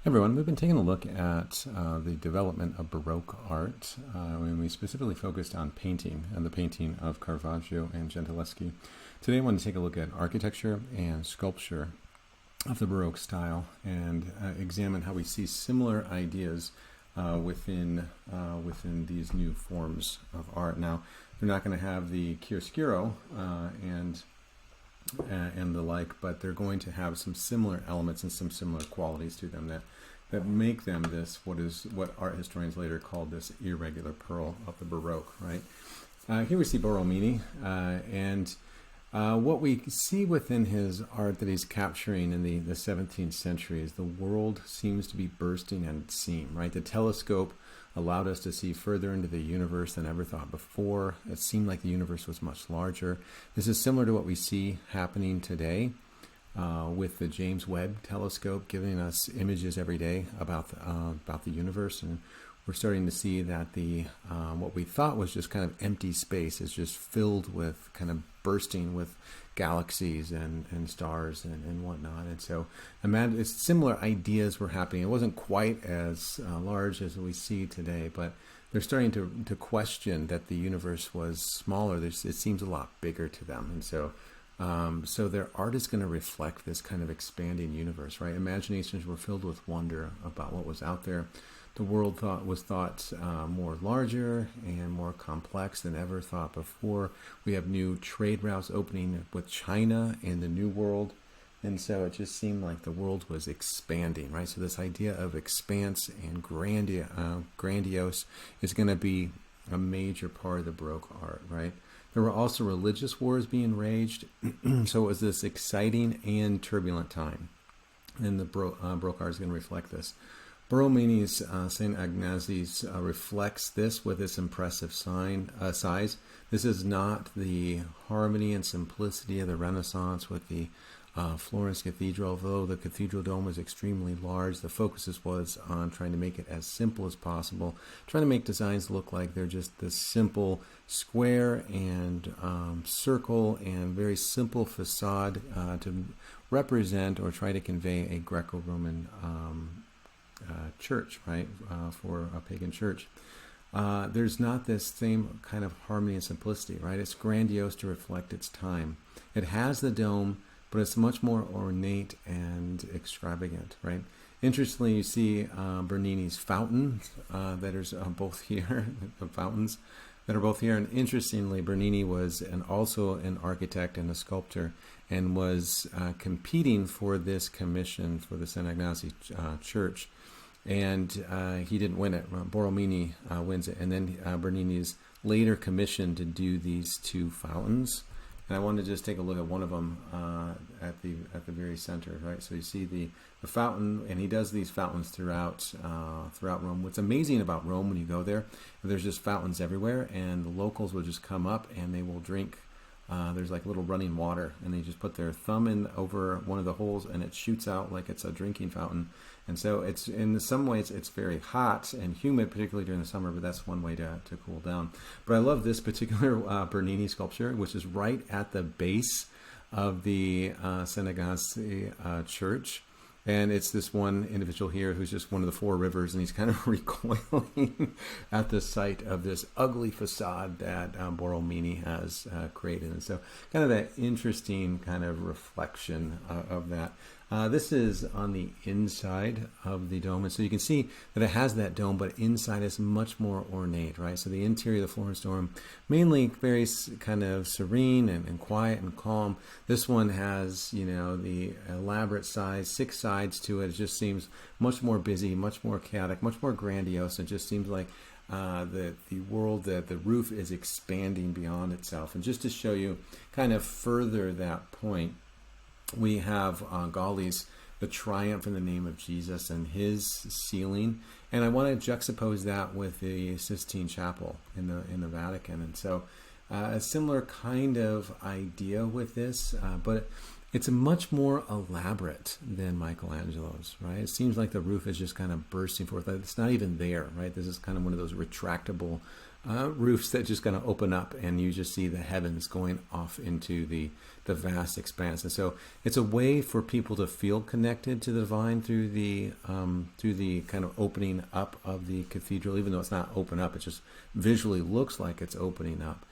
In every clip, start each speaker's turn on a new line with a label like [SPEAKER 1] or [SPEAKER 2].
[SPEAKER 1] Everyone, we've been taking a look at the development of Baroque art, and we specifically focused on painting and the painting of Caravaggio and Gentileschi. Today I want to take a look at architecture and sculpture of the Baroque style and examine how we see similar ideas within these new forms of art. Now, they're not going to have the chiaroscuro and the like, but they're going to have some similar elements and some similar qualities to them that make them this what art historians later called this irregular pearl of the Baroque, right? Here we see Borromini, and what we see within his art that he's capturing in the 17th century is the world seems to be bursting at its seam, right? The telescope allowed us to see further into the universe than ever thought before. It seemed like the universe was much larger. This is similar to what we see happening today with the James Webb telescope, giving us images every day about the universe, and we're starting to see that the what we thought was just kind of empty space is just filled with, kind of bursting with galaxies and stars and whatnot. And so imagine similar ideas were happening. It wasn't quite as large as we see today, but they're starting to question that the universe was smaller. It seems a lot bigger to them. And so their art is going to reflect this kind of expanding universe, right? Imaginations were filled with wonder about what was out there. The world was thought more larger and more complex than ever thought before. We have new trade routes opening with China in the New World. And so it just seemed like the world was expanding, right? So this idea of expanse and grandiose is going to be a major part of the Baroque art, right? There were also religious wars being raged. So it was this exciting and turbulent time. And the Baroque art is going to reflect this. Borromini's St. Ignazis reflects this with its impressive size. This is not the harmony and simplicity of the Renaissance with the Florence Cathedral. Although the cathedral dome was extremely large, the focus was on trying to make it as simple as possible, trying to make designs look like they're just this simple square and circle and very simple facade to represent or try to convey a Greco-Roman church, right, for a pagan church. There's not this same kind of harmony and simplicity, right? It's grandiose to reflect its time. It has the dome, but it's much more ornate and extravagant, right? Interestingly, you see Bernini's fountains that are both here, the fountains that are both here. And interestingly, Bernini was also an architect and a sculptor, and was competing for this commission for the St. Ignazio Church. And he didn't win it. Borromini wins it. And then Bernini is later commissioned to do these two fountains. And I wanted to just take a look at one of them at the very center, right? So you see the fountain, and he does these fountains throughout Rome. What's amazing about Rome when you go there, there's just fountains everywhere, and the locals will just come up and they will drink. There's like little running water, and they just put their thumb in over one of the holes, and it shoots out like it's a drinking fountain. And so it's, in some ways, it's very hot and humid, particularly during the summer, but that's one way to cool down. But I love this particular Bernini sculpture, which is right at the base of the St. Ignazio Church. And it's this one individual here who's just one of the four rivers, and he's kind of recoiling at the sight of this ugly facade that Borromini has created. And so kind of that interesting kind of reflection of that. This is on the inside of the dome. And so you can see that it has that dome, but inside is much more ornate, right? So the interior of the Florence Dome, mainly very kind of serene and quiet and calm. This one has, the elaborate size, 6 sides to it. It just seems much more busy, much more chaotic, much more grandiose. It just seems like the world, that the roof is expanding beyond itself. And just to show you kind of further that point, we have Gaulli's The Triumph in the Name of Jesus and his ceiling, and I want to juxtapose that with the Sistine Chapel in the Vatican. And so a similar kind of idea with this, but It's much more elaborate than Michelangelo's, right? It seems like the roof is just kind of bursting forth. It's not even there, right? This is kind of one of those retractable roofs that just kind of open up, and you just see the heavens going off into the vast expanse. And so it's a way for people to feel connected to the divine through the kind of opening up of the cathedral, even though it's not open up. It just visually looks like it's opening up.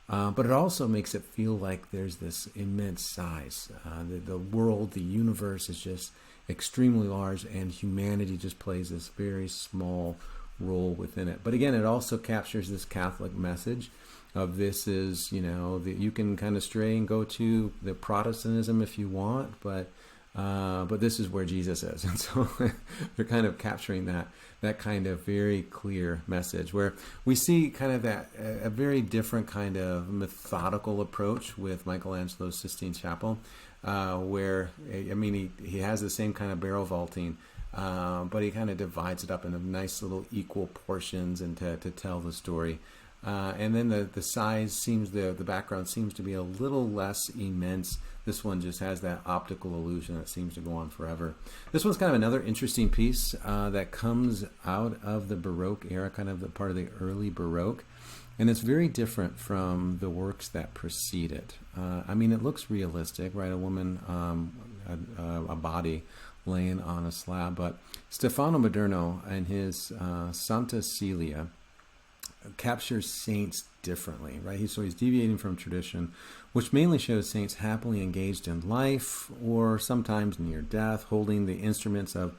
[SPEAKER 1] But it also makes it feel like there's this immense size. The world, the universe is just extremely large, and humanity just plays this very small role within it. But again, it also captures this Catholic message of this is, you can kind of stray and go to the Protestantism if you want, but this is where Jesus is. And so they're kind of capturing that kind of very clear message, where we see kind of that a very different kind of methodical approach with Michelangelo's Sistine Chapel, where he has the same kind of barrel vaulting, but he kind of divides it up into nice little equal portions and to tell the story. And then the size seems, the background seems to be a little less immense. This one just has that optical illusion that seems to go on forever. This one's kind of another interesting piece that comes out of the Baroque era, kind of the part of the early Baroque. And it's very different from the works that precede it. It looks realistic, right? A woman, a body laying on a slab. But Stefano Maderno and his Santa Celia captures saints differently, right? So he's deviating from tradition, which mainly shows saints happily engaged in life or sometimes near death, holding the instruments of,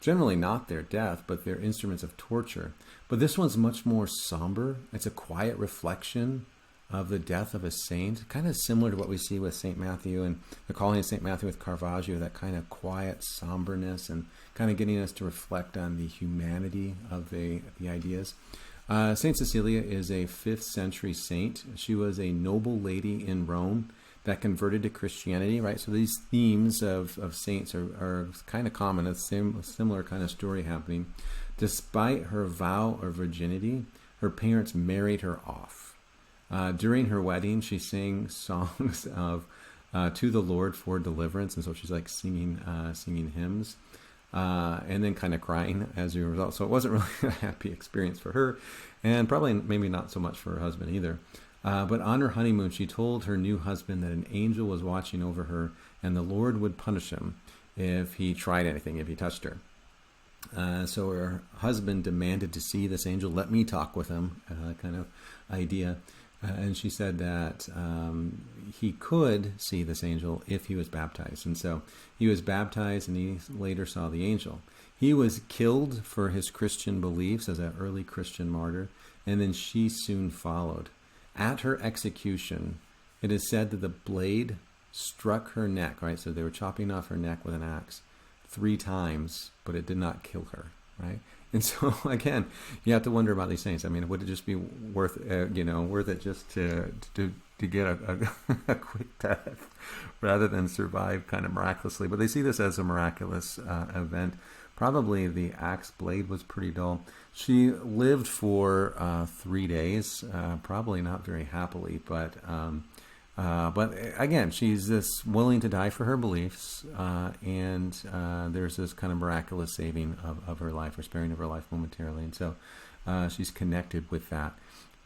[SPEAKER 1] generally not their death, but their instruments of torture. But this one's much more somber. It's a quiet reflection of the death of a saint, kind of similar to what we see with St. Matthew and the calling of St. Matthew with Caravaggio, that kind of quiet somberness and kind of getting us to reflect on the humanity of the ideas. Saint Cecilia is a 5th century saint. She was a noble lady in Rome that converted to Christianity, right? So these themes of saints are kind of common. A similar kind of story happening. Despite her vow of virginity, her parents married her off. During her wedding, she sang songs of to the Lord for deliverance, and so she's like singing hymns. And then kind of crying as a result. So it wasn't really a happy experience for her, and probably maybe not so much for her husband either. But on her honeymoon, she told her new husband that an angel was watching over her, and the Lord would punish him if he tried anything, if he touched her. So her husband demanded to see this angel. Let me talk with him, kind of idea. And she said that he could see this angel if he was baptized. And so he was baptized, and he later saw the angel. He was killed for his Christian beliefs as an early Christian martyr, and then she soon followed. At her execution, it is said that the blade struck her neck, right? So they were chopping off her neck with an axe 3 times, but it did not kill her, right? And so, again, you have to wonder about these things. Would it just be worth it just to get a quick death rather than survive kind of miraculously? But they see this as a miraculous event. Probably the axe blade was pretty dull. She lived for 3 days, probably not very happily, but again, she's this willing to die for her beliefs, and there's this kind of miraculous saving of her life, or sparing of her life momentarily, and so she's connected with that.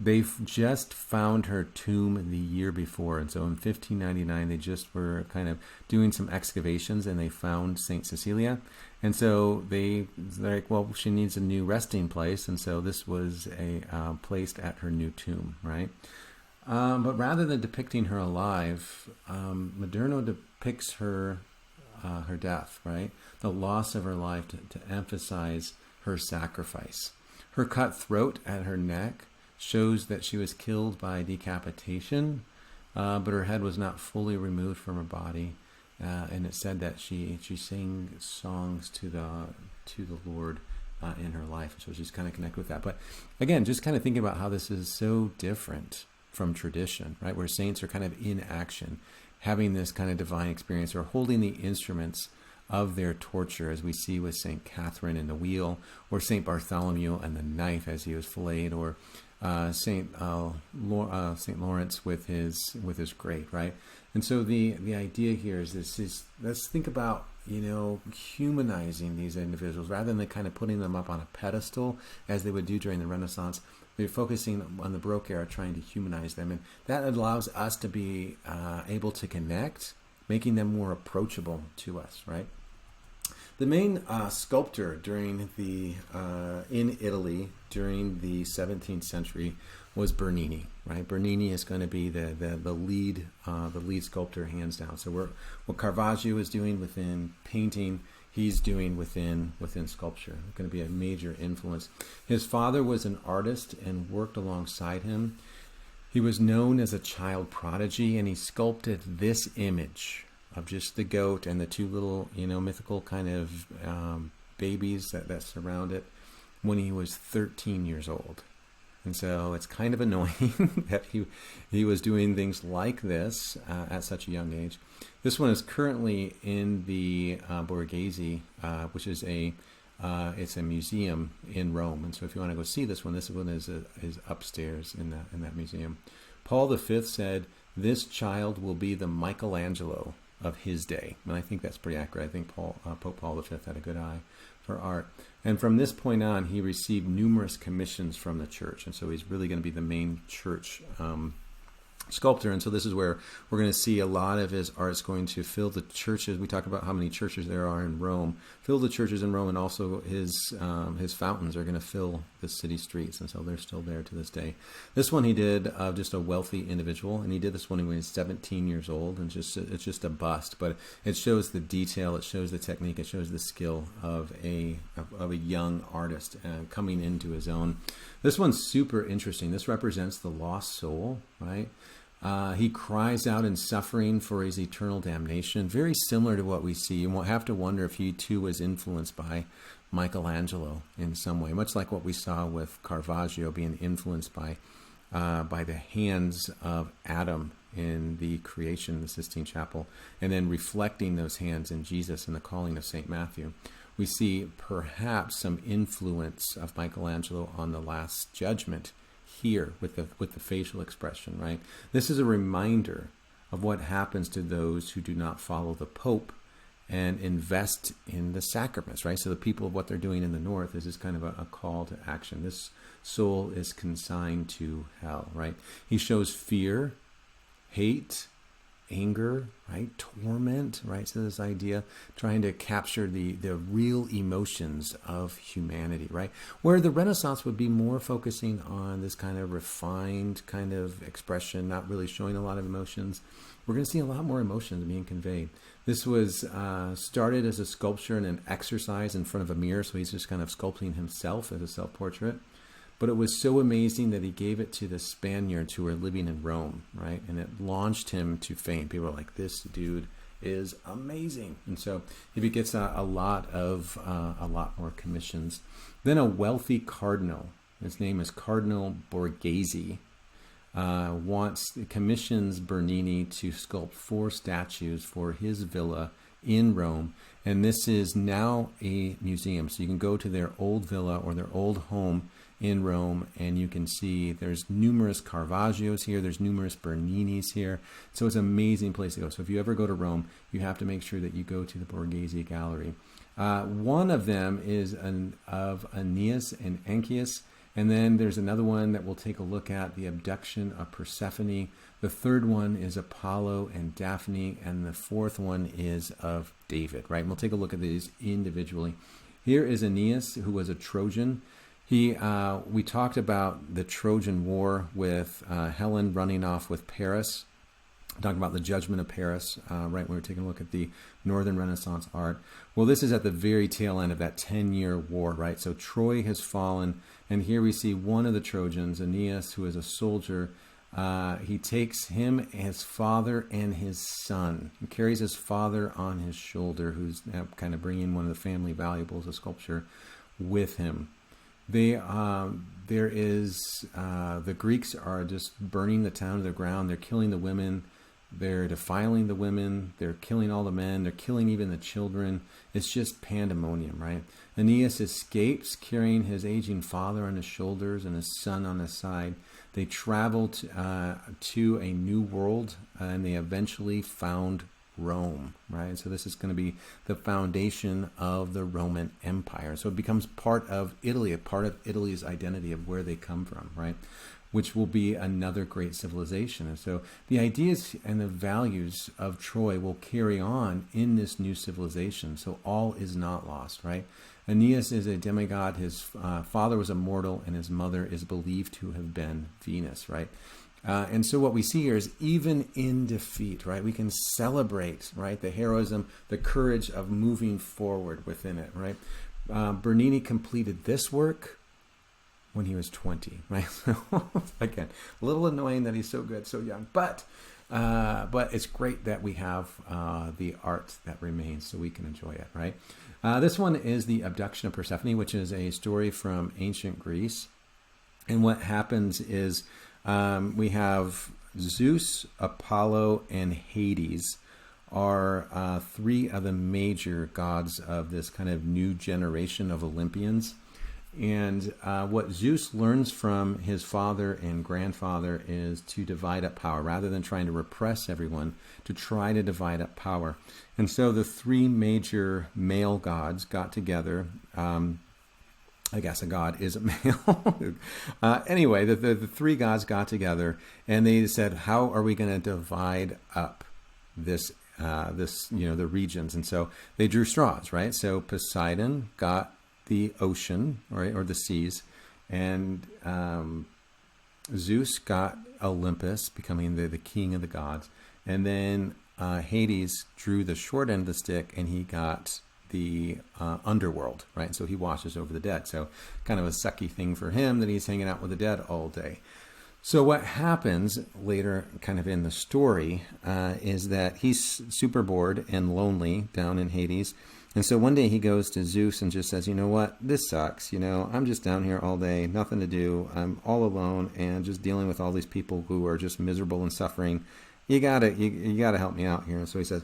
[SPEAKER 1] They've just found her tomb the year before, and so in 1599 they just were kind of doing some excavations, and they found Saint Cecilia, and so they're like, well, she needs a new resting place, and so this was placed at her new tomb, right? But rather than depicting her alive, Maderno depicts her death, right? The loss of her life to emphasize her sacrifice. Her cut throat at her neck shows that she was killed by decapitation, but her head was not fully removed from her body, and it said that she sang songs to the Lord in her life, so she's kind of connected with that. But again, just kind of thinking about how this is so different from tradition, right? Where saints are kind of in action, having this kind of divine experience, or holding the instruments of their torture, as we see with St. Catherine and the wheel, or St. Bartholomew and the knife as he was filleted, or Saint Lawrence with his grate, right? And so the idea here is this is let's think about humanizing these individuals rather than kind of putting them up on a pedestal as they would do during the Renaissance. They're focusing on the Baroque era, trying to humanize them, and that allows us to be able to connect, making them more approachable to us, right? The main sculptor during in Italy during the 17th century was Bernini, right? Bernini is going to be the lead sculptor, hands down. So what Caravaggio is doing within painting, he's doing within sculpture. It's going to be a major influence. His father was an artist and worked alongside him. He was known as a child prodigy, and he sculpted this image of just the goat and the two little, mythical kind of babies that surround it when he was 13 years old. And so it's kind of annoying that he was doing things like this at such a young age. This one is currently in the Borghese, which is it's a museum in Rome. And so if you want to go see this one is upstairs in that museum. Paul V said, "This child will be the Michelangelo of his day." And I think that's pretty accurate. I think Pope Paul V had a good eye for art. And from this point on, he received numerous commissions from the church. And so he's really going to be the main church sculptor. And so this is where we're going to see a lot of his art's going to fill the churches. We talk about how many churches there are in Rome. Fill the churches in Rome, and also his fountains are going to fill the city streets. And so they're still there to this day. This one he did of just a wealthy individual, and he did this one when he was 17 years old. And it's just a bust, but it shows the detail, it shows the technique, it shows the skill of a young artist coming into his own. This one's super interesting. This represents the lost soul, right? He cries out in suffering for his eternal damnation, very similar to what we see. You won't have to wonder if he too was influenced by Michelangelo in some way, much like what we saw with Caravaggio being influenced by the hands of Adam in the creation of the Sistine Chapel, and then reflecting those hands in Jesus in the calling of St. Matthew. We see perhaps some influence of Michelangelo on the Last Judgment here with the facial expression, right? This is a reminder of what happens to those who do not follow the Pope and invest in the sacraments, right? So the people of what they're doing in the north is kind of a call to action. This soul is consigned to hell, right? He shows fear, hate, anger, right? Torment, right? So this idea, trying to capture the real emotions of humanity, right? Where the Renaissance would be more focusing on this kind of refined kind of expression, not really showing a lot of emotions. We're going to see a lot more emotions being conveyed. This was started as a sculpture and an exercise in front of a mirror, so he's just kind of sculpting himself as a self-portrait. But it was so amazing that he gave it to the Spaniards who were living in Rome, right? And it launched him to fame. People were like, "This dude is amazing." And so he gets a lot more commissions. Then a wealthy cardinal, his name is Cardinal Borghese, commissions Bernini to sculpt 4 statues for his villa in Rome. And this is now a museum. So you can go to their old villa or their old home in Rome, and you can see there's numerous Caravaggios here, there's numerous Berninis here. So it's an amazing place to go. So if you ever go to Rome, you have to make sure that you go to the Borghese Gallery. One of them is of Aeneas and Anchius, and then there's another one that we'll take a look at, the abduction of Persephone. The third one is Apollo and Daphne, and the fourth one is of David, right? And we'll take a look at these individually. Here is Aeneas, who was a Trojan. We talked about the Trojan War with Helen running off with Paris, talking about the judgment of Paris, right, when we were taking a look at the Northern Renaissance art. Well, this is at the very tail end of that 10-year war, right? So Troy has fallen, and here we see one of the Trojans, Aeneas, who is a soldier. He takes his father and his son. He carries his father on his shoulder, who's kind of bringing one of the family valuables of sculpture with him. The Greeks are just burning the town to the ground. They're killing the women. They're defiling the women. They're killing all the men. They're killing even the children. It's just pandemonium, right? Aeneas escapes, carrying his aging father on his shoulders and his son on his side. They traveled to a new world, and they eventually found Rome, right? So this is going to be the foundation of the Roman Empire. So it becomes part of Italy, a part of Italy's identity of where they come from, right? Which will be another great civilization. And so the ideas and the values of Troy will carry on in this new civilization. So all is not lost, right? Aeneas is a demigod. His father was a mortal, and his mother is believed to have been Venus, right? And so what we see here is even in defeat, right, we can celebrate, right, the heroism, the courage of moving forward within it, right? Bernini completed this work when he was 20, right? So again, a little annoying that he's so good, so young, but it's great that we have the art that remains so we can enjoy it, right? This one is the abduction of Persephone, which is a story from ancient Greece. And what happens is we have Zeus, Apollo, and Hades are three of the major gods of this kind of new generation of Olympians. And what Zeus learns from his father and grandfather is to divide up power. Rather than trying to repress everyone, to try to divide up power. And so the three major male gods got together. I guess a god is a male. Anyway, the three gods got together, and they said, how are we going to divide up this the regions? And so they drew straws, right? So Poseidon got the ocean, right, or the seas, and Zeus got Olympus, becoming the king of the gods, and then Hades drew the short end of the stick, and he got the underworld, right? So he washes over the dead. So kind of a sucky thing for him that he's hanging out with the dead all day. So what happens later kind of in the story is that he's super bored and lonely down in Hades. And so one day he goes to Zeus and just says, you know what, this sucks. I'm just down here all day, nothing to do. I'm all alone and just dealing with all these people who are just miserable and suffering. You gotta help me out here. And so he says,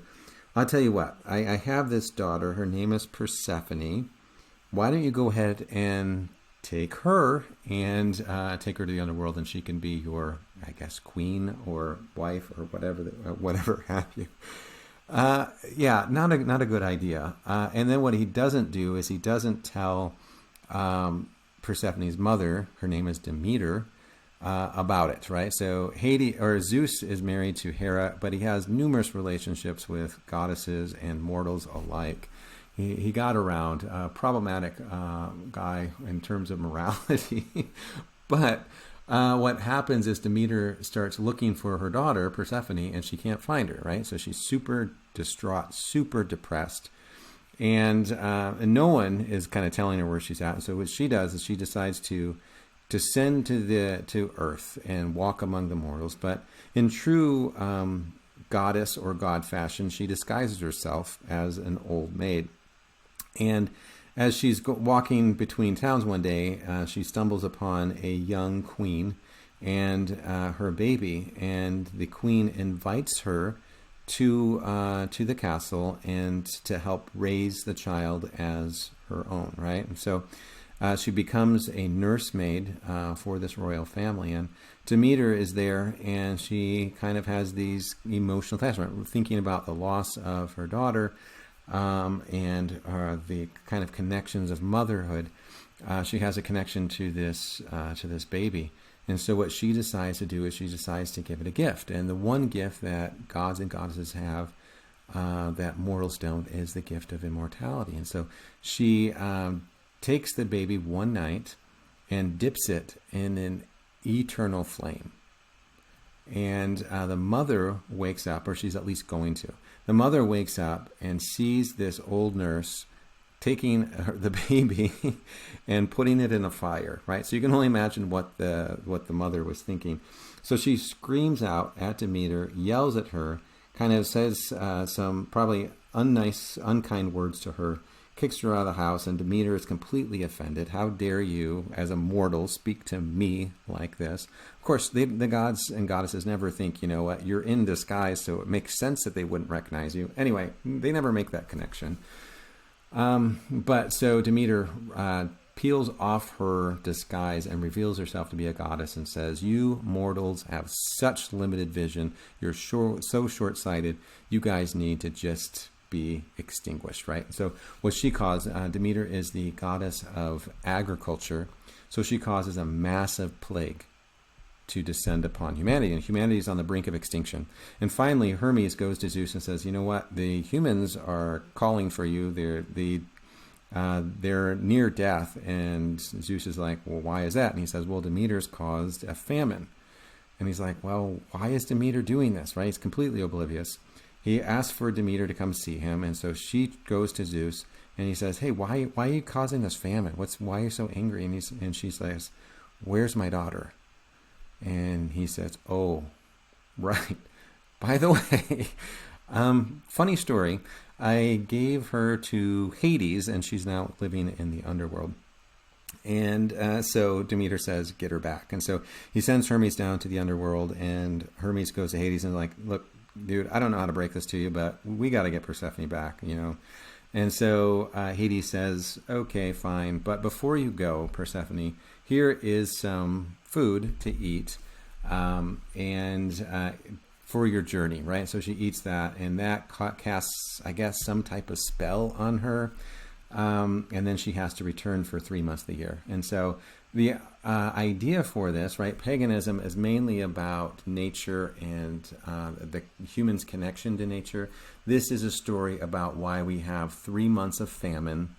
[SPEAKER 1] I'll tell you what, I have this daughter. Her name is Persephone. Why don't you go ahead and take her and take her to the underworld, and she can be your, I guess, queen or wife or whatever have you. Yeah, not a good idea. And then what he doesn't do is he doesn't tell Persephone's mother, her name is Demeter, about it, right? So Zeus is married to Hera, but he has numerous relationships with goddesses and mortals alike. He got around, problematic guy in terms of morality. But what happens is Demeter starts looking for her daughter, Persephone, and she can't find her, right? So she's super distraught, super depressed. And no one is kind of telling her where she's at. So what she does is she decides to descend to Earth and walk among the mortals. But in true goddess or god fashion, she disguises herself as an old maid. And as she's walking between towns one day, she stumbles upon a young queen and her baby, and the queen invites her to the castle and to help raise the child as her own, right? And so she becomes a nursemaid for this royal family, and Demeter is there, and she kind of has these emotional attachments, thinking about the loss of her daughter, and the kind of connections of motherhood. She has a connection to this baby. And so what she decides to do is she decides to give it a gift. And the one gift that gods and goddesses have that mortals don't is the gift of immortality. And so she takes the baby one night and dips it in an eternal flame. And the mother wakes up, or she's at least going to. The mother wakes up and sees this old nurse taking the baby and putting it in a fire, right? So you can only imagine what the mother was thinking. So she screams out at Demeter, yells at her, kind of says some probably unkind words to her, kicks her out of the house, and Demeter is completely offended. How dare you, as a mortal, speak to me like this? Of course, the gods and goddesses never think, you know what, you're in disguise, so it makes sense that they wouldn't recognize you. Anyway, they never make that connection. But so Demeter peels off her disguise and reveals herself to be a goddess and says, you mortals have such limited vision. You're so short-sighted. You guys need to just be extinguished, right? So what she caused, Demeter is the goddess of agriculture. So she causes a massive plague to descend upon humanity, and humanity is on the brink of extinction. And finally, Hermes goes to Zeus and says, you know what? The humans are calling for you. They're near death. And Zeus is like, well, why is that? And he says, well, Demeter's caused a famine. And he's like, well, why is Demeter doing this, right? He's completely oblivious. He asks for Demeter to come see him. And so she goes to Zeus and he says, hey, why are you causing this famine? Why are you so angry? And she says, where's my daughter? And he says, oh, right. By the way, funny story. I gave her to Hades, and she's now living in the underworld. And so Demeter says, get her back. And so he sends Hermes down to the underworld, and Hermes goes to Hades and is like, look, dude, I don't know how to break this to you, but we got to get Persephone back, you know. And so Hades says, okay, fine. But before you go, Persephone, here is some food to eat for your journey, right? So she eats that, and that casts, I guess, some type of spell on her. And then she has to return for 3 months of the year. And so the idea for this, right, paganism is mainly about nature and the human's connection to nature. This is a story about why we have 3 months of famine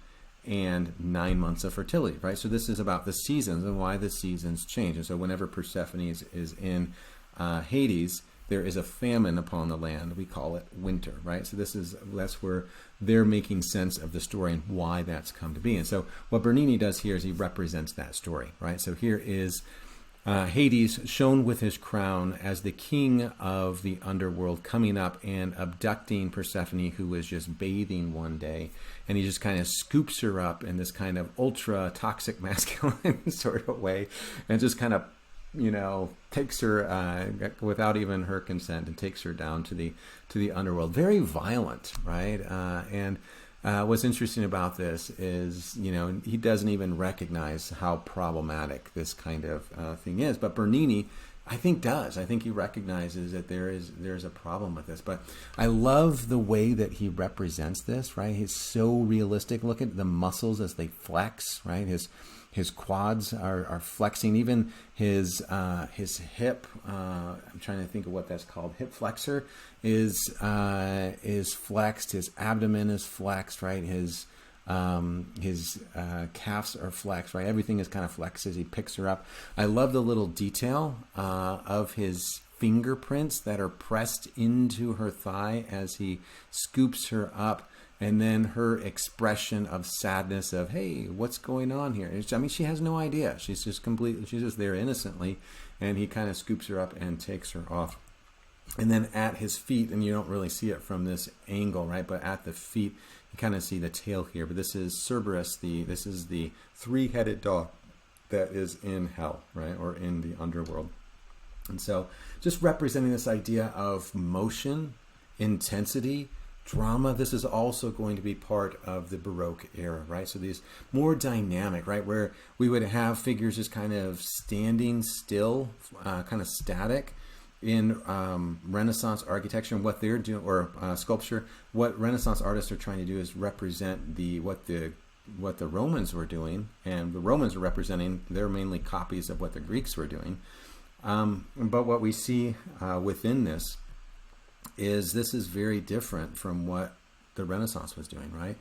[SPEAKER 1] and 9 months of fertility, right? So this is about the seasons and why the seasons change. And so whenever Persephone is in Hades, there is a famine upon the land. We call it winter, right? So that's where they're making sense of the story and why that's come to be. And so what Bernini does here is he represents that story, right? So here is Hades shown with his crown as the king of the underworld coming up and abducting Persephone, who was just bathing one day. And he just kind of scoops her up in this kind of ultra toxic masculine sort of way and just kind of, you know, takes her without even her consent and takes her down to the underworld. Very violent, right? And what's interesting about this is, you know, he doesn't even recognize how problematic this kind of thing is. But Bernini, I think, does. I think he recognizes that there's a problem with this. But I love the way that he represents this, right? He's so realistic. Look at the muscles as they flex, right? His quads are flexing. Even his hip, I'm trying to think of what that's called. Hip flexor is flexed. His abdomen is flexed, right? His calves are flexed, right? Everything is kind of flexed as he picks her up. I love the little detail of his fingerprints that are pressed into her thigh as he scoops her up. And then her expression of sadness of, hey, what's going on here? I mean, she has no idea. She's just there innocently. And he kind of scoops her up and takes her off. And then at his feet, and you don't really see it from this angle, right? But at the feet, you kind of see the tail here. But this is Cerberus, this is the three-headed dog that is in hell, right? Or in the underworld. And so just representing this idea of motion, intensity, drama. This is also going to be part of the Baroque era, right? So these more dynamic, right? Where we would have figures just kind of standing still, kind of static in Renaissance architecture, and what they're doing, or sculpture. What Renaissance artists are trying to do is represent what the Romans were doing, and the Romans are representing, they're mainly copies of what the Greeks were doing. But what we see within this is very different from what the Renaissance was doing, right?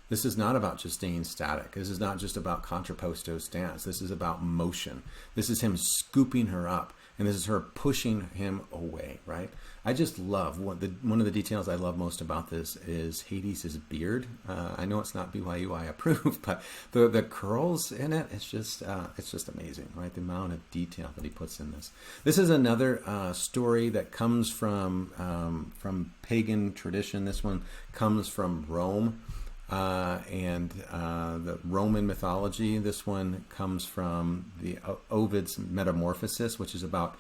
[SPEAKER 1] This is not about just staying static. This is not just about contrapposto stance. This is about motion. This is him scooping her up, and this is her pushing him away, right? I just love, one of the details I love most about this is Hades' beard. I know it's not BYUI approved, but the curls in it, it's just amazing, right? The amount of detail that he puts in this. This is another story that comes from pagan tradition. This one comes from Rome. and the Roman mythology. This one comes from the Ovid's Metamorphosis, which is about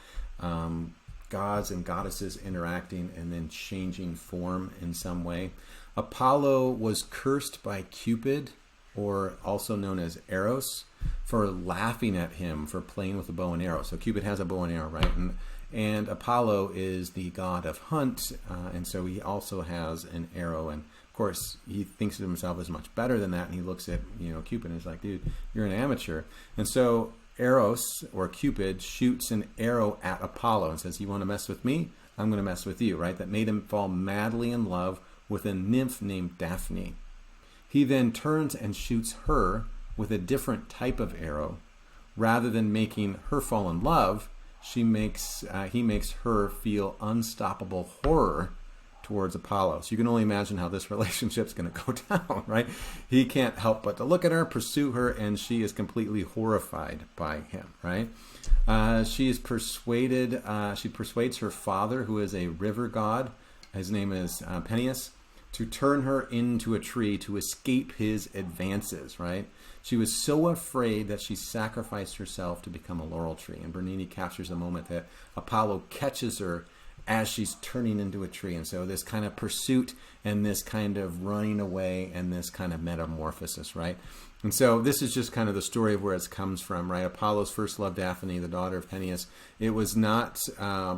[SPEAKER 1] gods and goddesses interacting and then changing form in some way. Apollo was cursed by Cupid, or also known as Eros, for laughing at him for playing with a bow and arrow. So Cupid has a bow and arrow, right? And Apollo is the god of hunt, and so he also has an arrow. And of course, he thinks of himself as much better than that, and he looks at Cupid and is like, dude, you're an amateur. And so Eros, or Cupid, shoots an arrow at Apollo and says, you want to mess with me? I'm going to mess with you, right? That made him fall madly in love with a nymph named Daphne. He then turns and shoots her with a different type of arrow. Rather than making her fall in love, he makes her feel unstoppable horror towards Apollo. So you can only imagine how this relationship's going to go down, right? He can't help but to look at her, pursue her, and she is completely horrified by him, right? She persuades her father, who is a river god, his name is Peneus, to turn her into a tree to escape his advances, right? She was so afraid that she sacrificed herself to become a laurel tree. And Bernini captures the moment that Apollo catches her as she's turning into a tree. And so this kind of pursuit and this kind of running away and this kind of metamorphosis, right? And so this is just kind of the story of where it comes from, right? Apollo's first love, Daphne, the daughter of Peneus. It was not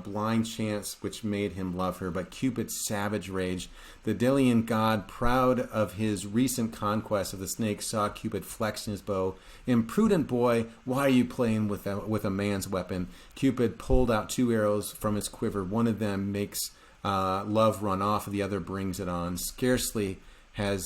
[SPEAKER 1] blind chance which made him love her, but Cupid's savage rage. The Delian god, proud of his recent conquest of the snake, saw Cupid flexing his bow. Imprudent boy, why are you playing with a man's weapon? Cupid pulled out 2 arrows from his quiver. One of them makes love run off, the other brings it on. Scarcely has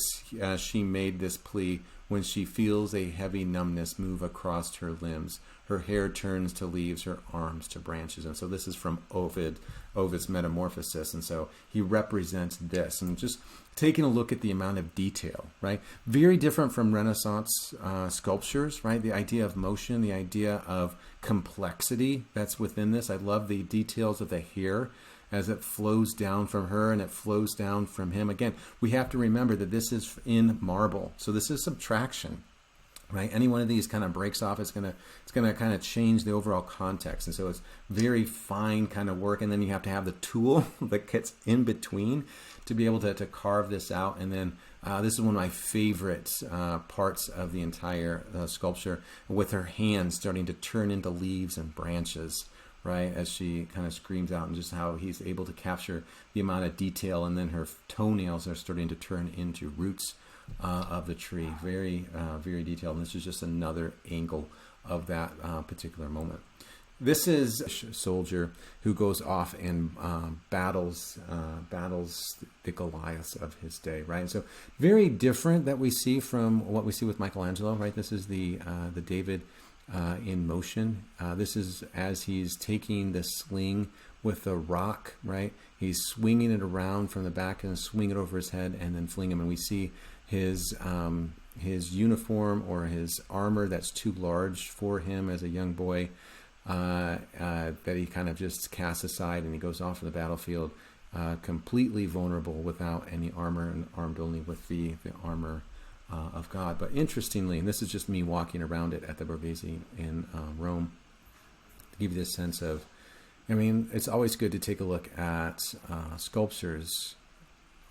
[SPEAKER 1] she made this plea when she feels a heavy numbness move across her limbs. Her hair turns to leaves, her arms to branches. And so this is from Ovid's Metamorphosis. And so he represents this. And just taking a look at the amount of detail, right? Very different from Renaissance sculptures, right? The idea of motion, the idea of complexity that's within this. I love the details of the hair as it flows down from her and it flows down from him. Again, we have to remember that this is in marble. So this is subtraction, right? Any one of these kind of breaks off, it's gonna kind of change the overall context. And so it's very fine kind of work. And then you have to have the tool that gets in between to be able to carve this out. And then this is one of my favorite parts of the entire sculpture, with her hands starting to turn into leaves and branches, right, as she kind of screams out, and just how he's able to capture the amount of detail, and then her toenails are starting to turn into roots of the tree. Very, very detailed, and this is just another angle of that particular moment. This is a soldier who goes off and battles the Goliaths of his day, right? And so very different that we see from what we see with Michelangelo, right? This is the David in motion. This is as he's taking the sling with the rock, right? He's swinging it around from the back and swing it over his head and then fling him. And we see his uniform, or his armor that's too large for him as a young boy, that he kind of just casts aside, and he goes off to the battlefield completely vulnerable without any armor, and armed only with the armor of God. But interestingly, and this is just me walking around it at the Borghese in Rome, to give you this sense of, I mean, it's always good to take a look at sculptures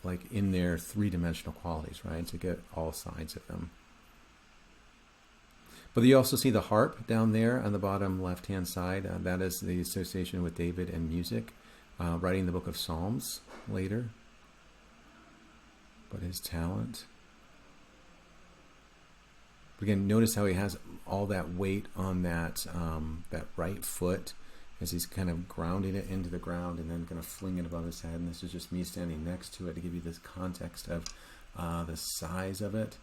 [SPEAKER 1] like in their three-dimensional qualities, right? To get all sides of them. But you also see the harp down there on the bottom left-hand side. That is the association with David and music, writing the book of Psalms later. But his talent. Again, notice how he has all that weight on that right foot as he's kind of grounding it into the ground and then going to fling it above his head. And this is just me standing next to it to give you this context of the size of it.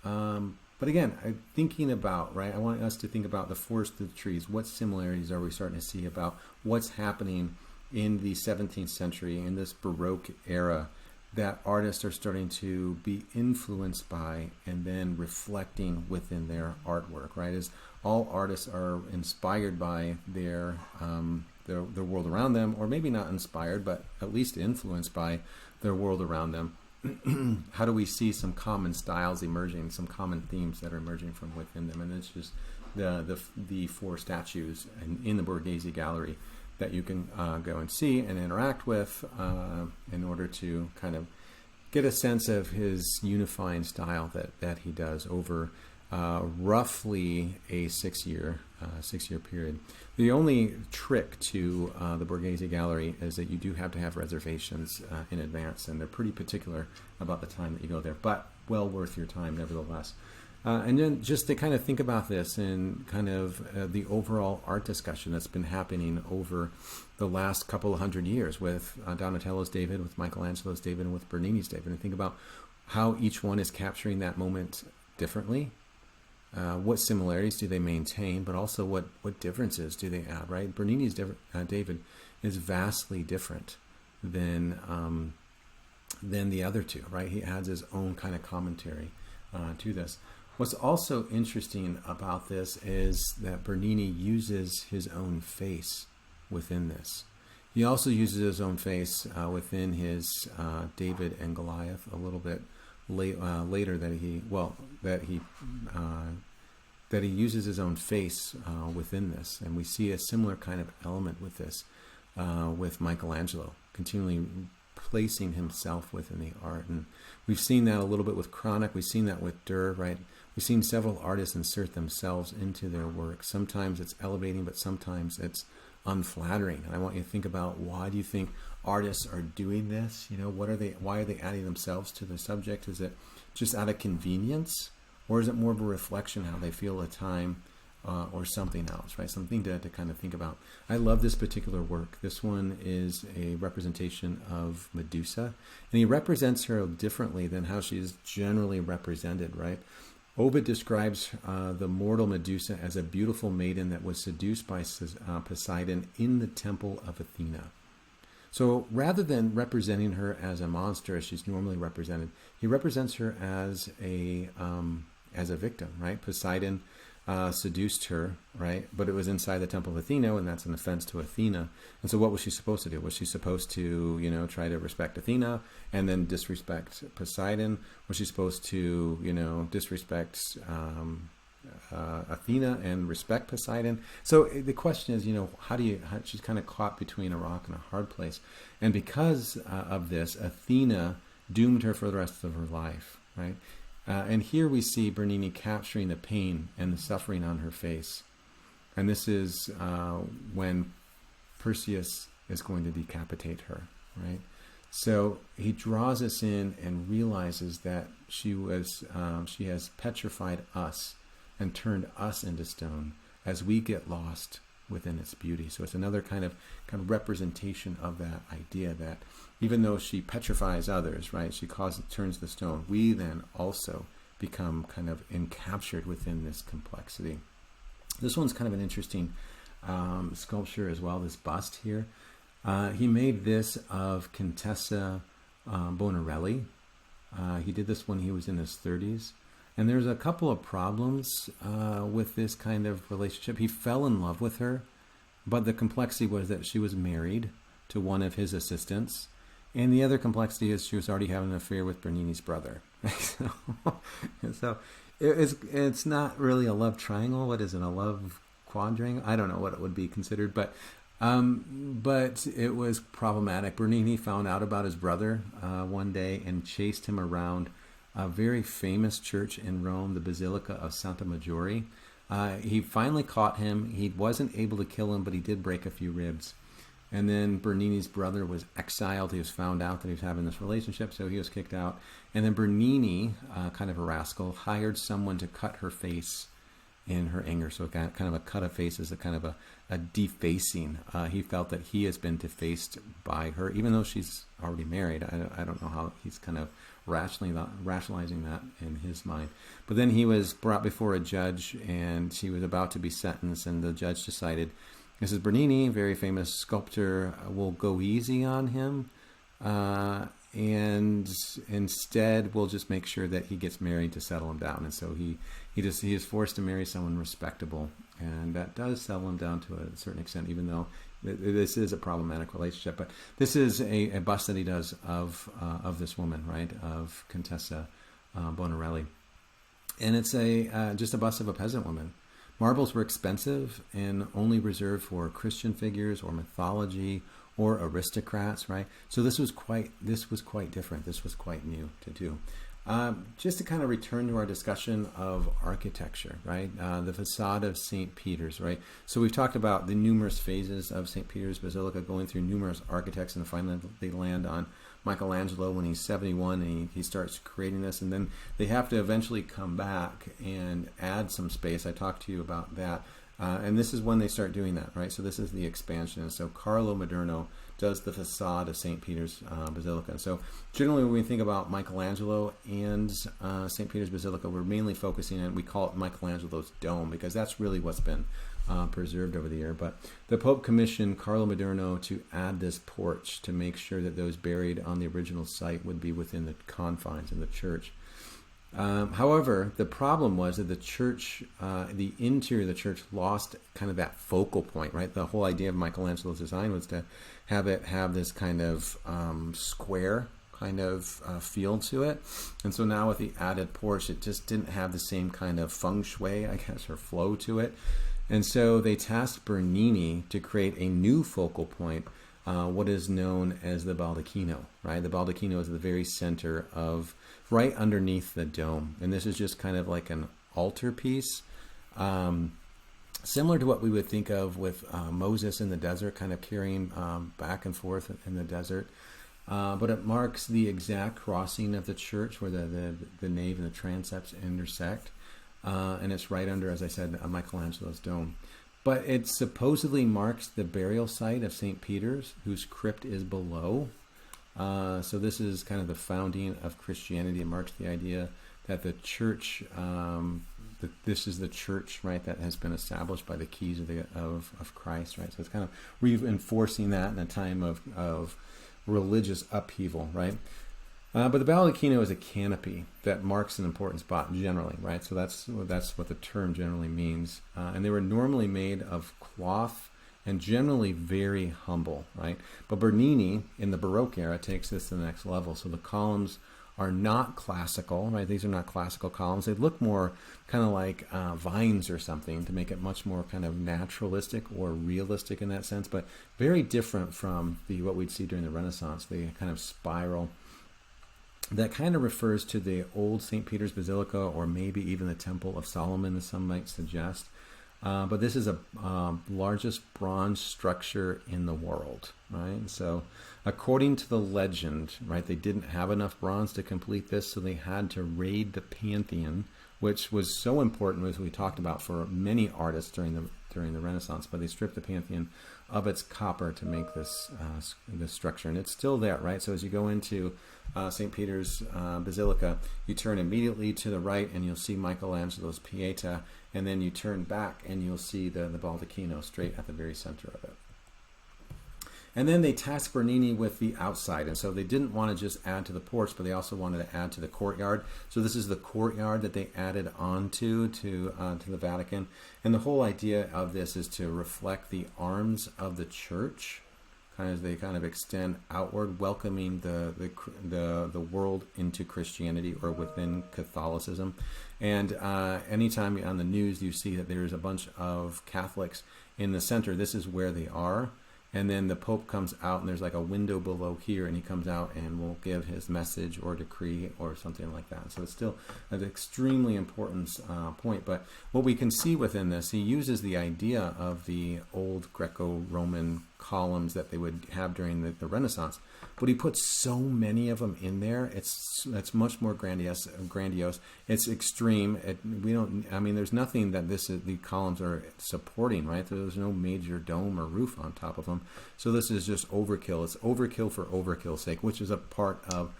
[SPEAKER 1] But again, I'm thinking about, right, I want us to think about the forest of the trees. What similarities are we starting to see about what's happening in the 17th century, in this Baroque era, that artists are starting to be influenced by and then reflecting within their artwork, right? As all artists are inspired by their world around them, or maybe not inspired, but at least influenced by their world around them. how do we see some common styles emerging, some common themes that are emerging from within them? And it's just the four statues in the Borghese Gallery that you can go and see and interact with in order to kind of get a sense of his unifying style that he does over roughly a six-year period. The only trick to the Borghese Gallery is that you do have to have reservations in advance, and they're pretty particular about the time that you go there, but well worth your time nevertheless. And then just to kind of think about this and kind of the overall art discussion that's been happening over the last couple of hundred years with Donatello's David, with Michelangelo's David, and with Bernini's David, and think about how each one is capturing that moment differently. What similarities do they maintain, but also what differences do they add, right? Bernini's David is vastly different than the other two, right? He adds his own kind of commentary to this. What's also interesting about this is that Bernini uses his own face within this. He also uses his own face within his David and Goliath a little bit later that he uses his own face within this, and we see a similar kind of element with this with Michelangelo, continually placing himself within the art. And we've seen that a little bit with Chronic. We've seen that with Durr, right? We've seen several artists insert themselves into their work. Sometimes it's elevating, but sometimes it's unflattering. And I want you to think about, why do you think artists are doing this? You know, why are they adding themselves to the subject? Is it just out of convenience, or is it more of a reflection how they feel at the time, or something else, right? Something to kind of think about. I love this particular work. This one is a representation of Medusa, and he represents her differently than how she is generally represented, right? Ovid describes the mortal Medusa as a beautiful maiden that was seduced by Poseidon in the temple of Athena. So rather than representing her as a monster as she's normally represented, he represents her as a victim, right? Poseidon seduced her, right? But it was inside the temple of Athena, and that's an offense to Athena. And so what was she supposed to do? Was she supposed to, try to respect Athena and then disrespect Poseidon? Was she supposed to, disrespect Athena and respect Poseidon? So the question is, she's kind of caught between a rock and a hard place. And because of this, Athena doomed her for the rest of her life, right? And here we see Bernini capturing the pain and the suffering on her face. And this is when Perseus is going to decapitate her, right? So he draws us in and realizes that she has petrified us and turned us into stone as we get lost within its beauty. So it's another kind of representation of that idea that even though she petrifies others, right, she turns the stone, we then also become kind of encaptured within this complexity. This one's kind of an interesting sculpture as well, this bust here. He made this of Contessa Bonarelli. He did this when he was in his 30s. And there's a couple of problems with this kind of relationship. He fell in love with her, but the complexity was that she was married to one of his assistants. And the other complexity is she was already having an affair with Bernini's brother. So it's not really a love triangle. What is it, a love quadrangle? I don't know what it would be considered, but it was problematic. Bernini found out about his brother one day and chased him around a very famous church in Rome, the Basilica of Santa Maggiore. He finally caught him. He wasn't able to kill him, but he did break a few ribs. And then Bernini's brother was exiled. He was found out that he was having this relationship, so he was kicked out. And then Bernini, kind of a rascal, hired someone to cut her face in her anger. So kind of a cut of face is a kind of a defacing. He felt that he has been defaced by her, even though she's already married. I don't know how he's kind of rationalizing that in his mind. But then he was brought before a judge, and he was about to be sentenced, and the judge decided, this is Bernini, very famous sculptor, will go easy on him. and instead we'll just make sure that he gets married to settle him down. And so he is forced to marry someone respectable, and that does settle him down to a certain extent, even though this is a problematic relationship. But this is a bust that he does of this woman, right, of Contessa Bonarelli, and it's just a bust of a peasant woman. Marbles were expensive and only reserved for Christian figures or mythology or aristocrats, right? So this was quite different. This was quite new to do. Just to kind of return to our discussion of architecture, right? The facade of St. Peter's, right? So we've talked about the numerous phases of St. Peter's Basilica, going through numerous architects, and finally they land on Michelangelo when he's 71, and he starts creating this, and then they have to eventually come back and add some space. I talked to you about that. And this is when they start doing that, right? So this is the expansion. And so Carlo Maderno does the facade of St. Peter's Basilica. And so generally when we think about Michelangelo and St. Peter's Basilica, we're mainly focusing on, we call it Michelangelo's dome, because that's really what's been preserved over the year. But the Pope commissioned Carlo Maderno to add this porch to make sure that those buried on the original site would be within the confines of the church. However, the problem was that the church, the interior of the church lost kind of that focal point, right? The whole idea of Michelangelo's design was to have it have this kind of square kind of feel to it. And so now with the added porch, it just didn't have the same kind of feng shui, I guess, or flow to it. And so they tasked Bernini to create a new focal point, what is known as the baldacchino, right? The baldacchino is the very center of, right underneath the dome. And this is just kind of like an altarpiece, similar to what we would think of with Moses in the desert, kind of carrying back and forth in the desert. But it marks the exact crossing of the church where the nave and the transepts intersect. And it's right under, as I said, Michelangelo's dome. But it supposedly marks the burial site of St. Peter's, whose crypt is below. So this is kind of the founding of Christianity. It marks the idea that the church, that this is the church, right, that has been established by the keys of Christ, right? So it's kind of reinforcing that in a time of religious upheaval, right? But the baldacchino is a canopy that marks an important spot generally, right? So that's what the term generally means. And they were normally made of cloth and generally very humble, right? But Bernini, in the Baroque era, takes this to the next level. So the columns are not classical, right? These are not classical columns. They look more kind of like vines or something, to make it much more kind of naturalistic or realistic in that sense, but very different from what we'd see during the Renaissance, the kind of spiral. That kind of refers to the old St. Peter's Basilica, or maybe even the Temple of Solomon, as some might suggest. But this is a largest bronze structure in the world, right? So according to the legend, right, they didn't have enough bronze to complete this, so they had to raid the Pantheon, which was so important, as we talked about, for many artists during the Renaissance. But they stripped the Pantheon of its copper to make this structure, and it's still there, right? So as you go into St. Peter's Basilica, you turn immediately to the right and you'll see Michelangelo's Pieta, and then you turn back and you'll see the baldacchino straight at the very center of it. And then they tasked Bernini with the outside, and so they didn't want to just add to the porch, but they also wanted to add to the courtyard. So this is the courtyard that they added onto to the Vatican, and the whole idea of this is to reflect the arms of the church, as they kind of extend outward, welcoming the world into Christianity, or within Catholicism. And anytime on the news you see that there's a bunch of Catholics in the center, this is where they are. And then the Pope comes out, and there's like a window below here, and he comes out and will give his message or decree or something like that. So it's still an extremely important point. But what we can see within this, he uses the idea of the old Greco-Roman columns that they would have during the Renaissance, but he puts so many of them in there. It's much more grandiose. It's extreme. There's nothing that the columns are supporting, right? There's no major dome or roof on top of them. So this is just overkill. It's overkill for overkill's sake, which is a part of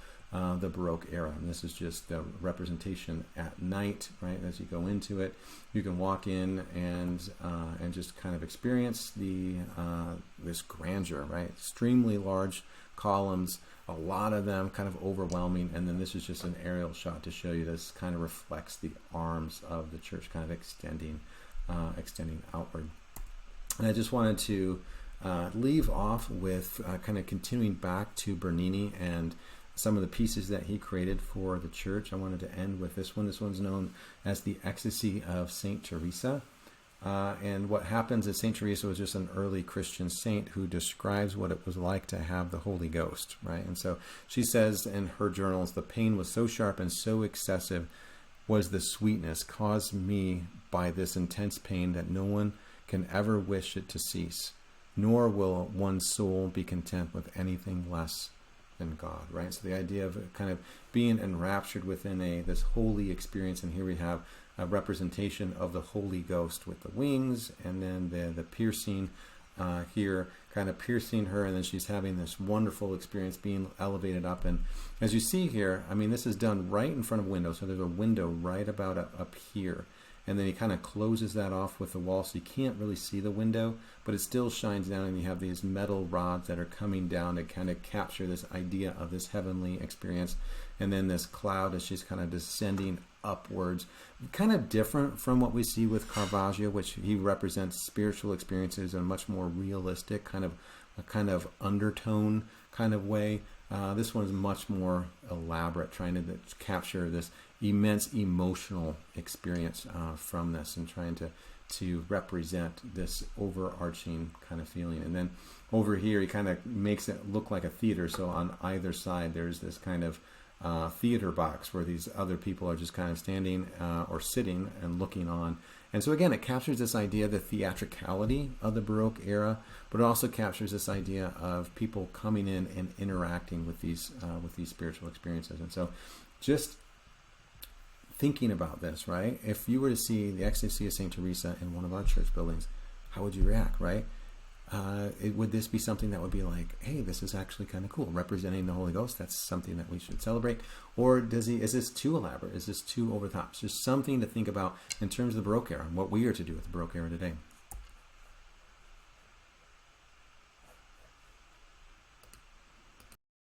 [SPEAKER 1] the Baroque era. And this is just the representation at night, right? As you go into it, you can walk in and just kind of experience this grandeur, right? Extremely large columns, a lot of them kind of overwhelming. And then this is just an aerial shot to show you this kind of reflects the arms of the church kind of extending outward. And I just wanted to leave off with kind of continuing back to Bernini and some of the pieces that he created for the church. I wanted to end with this one. This one's known as the Ecstasy of Saint Teresa. And what happens is Saint Teresa was just an early Christian saint who describes what it was like to have the Holy Ghost, right? And so she says in her journals, the pain was so sharp and so excessive was the sweetness caused me by this intense pain that no one can ever wish it to cease, nor will one's soul be content with anything less than God, right? So the idea of kind of being enraptured within this holy experience, and here we have a representation of the Holy Ghost with the wings, and then the piercing here, kind of piercing her, and then she's having this wonderful experience being elevated up. And as you see here, I mean, this is done right in front of a window, so there's a window right about up here. And then he kind of closes that off with the wall, so you can't really see the window, but it still shines down, and you have these metal rods that are coming down to kind of capture this idea of this heavenly experience. And then this cloud as she's kind of descending upwards. Kind of different from what we see with Caravaggio, which he represents spiritual experiences in a much more realistic kind of undertone kind of way. This one is much more elaborate, trying to capture this immense emotional experience from this, and trying to represent this overarching kind of feeling. And then over here, he kind of makes it look like a theater. So on either side, there's this kind of theater box where these other people are just kind of standing or sitting and looking on. And so again, it captures this idea of the theatricality of the Baroque era, but it also captures this idea of people coming in and interacting with these spiritual experiences. And so just thinking about this, right? If you were to see the Ecstasy of Saint Teresa in one of our church buildings, how would you react, right? Would this be something that would be like, hey, this is actually kind of cool, representing the Holy Ghost? That's something that we should celebrate. Or is this too elaborate? Is this too over the top? It's just something to think about in terms of the Baroque era and what we are to do with the Baroque era today.